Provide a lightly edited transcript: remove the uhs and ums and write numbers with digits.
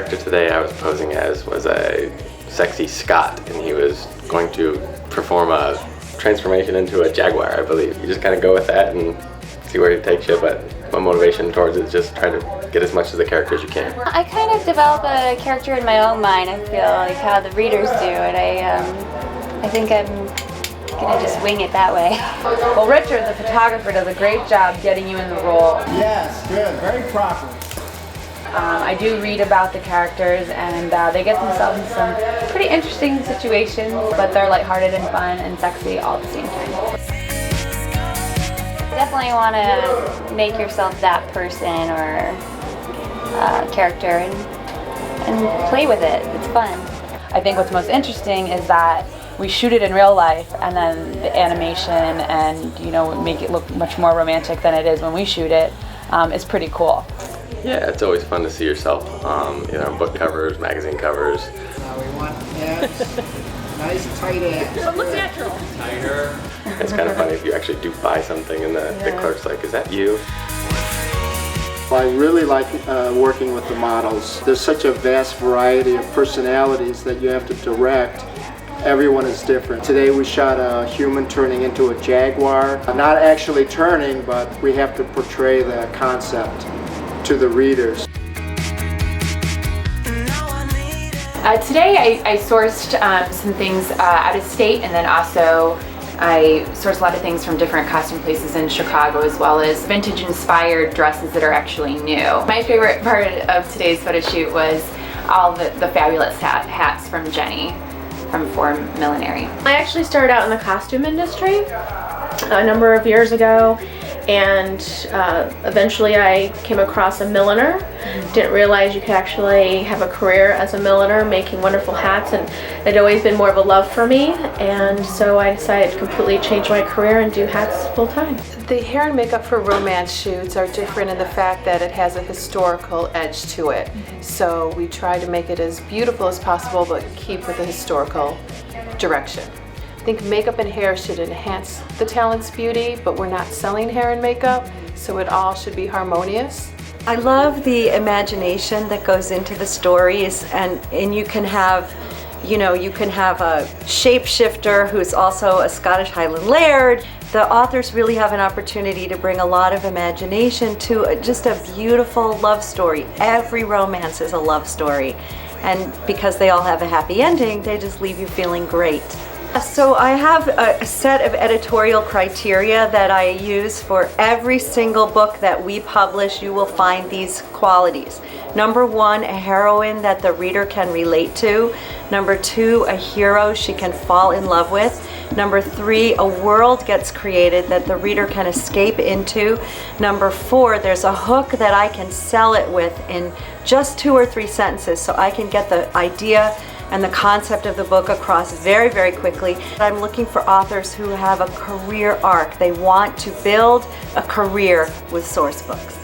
character today I was posing as was a sexy Scot, and he was going to perform a transformation into a jaguar, I believe. You just kind of go with that and see where it takes you, but my motivation towards it is just try to get as much of the character as you can. I kind of develop a character in my own mind, I feel like how the readers do, and I think I'm gonna just wing it that way. Well, Richard, the photographer, does a great job getting you in the role. Yes, good, very proper. I do read about the characters, and they get themselves in some pretty interesting situations, but they're lighthearted and fun and sexy all at the same time. Definitely want to make yourself that person or character and play with it. It's fun. I think what's most interesting is that we shoot it in real life, and then the animation and make it look much more romantic than it is when we shoot it is pretty cool. Yeah, it's always fun to see yourself, book covers, magazine covers. We want abs, nice tight abs. Look natural. Tighter. It's kind of funny if you actually do buy something and the clerk's like, is that you? I really like working with the models. There's such a vast variety of personalities that you have to direct. Everyone is different. Today we shot a human turning into a jaguar. Not actually turning, but we have to portray the concept to the readers. Today I sourced some things out of state, and then also I sourced a lot of things from different costume places in Chicago, as well as vintage inspired dresses that are actually new. My favorite part of today's photo shoot was all the fabulous hats from Jenny from For Millinery. I actually started out in the costume industry a number of years ago, and eventually I came across a milliner. Didn't realize you could actually have a career as a milliner making wonderful hats, and it had always been more of a love for me, and so I decided to completely change my career and do hats full time. The hair and makeup for romance shoots are different in the fact that it has a historical edge to it. So we try to make it as beautiful as possible but keep with the historical direction. I think makeup and hair should enhance the talent's beauty, but we're not selling hair and makeup, so it all should be harmonious. I love the imagination that goes into the stories, and you can have a shapeshifter who's also a Scottish Highland laird. The authors really have an opportunity to bring a lot of imagination to just a beautiful love story. Every romance is a love story, and because they all have a happy ending, they just leave you feeling great. So I have a set of editorial criteria that I use for every single book that we publish. You will find these qualities. Number one, a heroine that the reader can relate to. Number two, a hero she can fall in love with. Number three, a world gets created that the reader can escape into. Number four, there's a hook that I can sell it with in just 2 or 3 sentences, so I can get the idea and the concept of the book across very, very quickly. I'm looking for authors who have a career arc. They want to build a career with source books.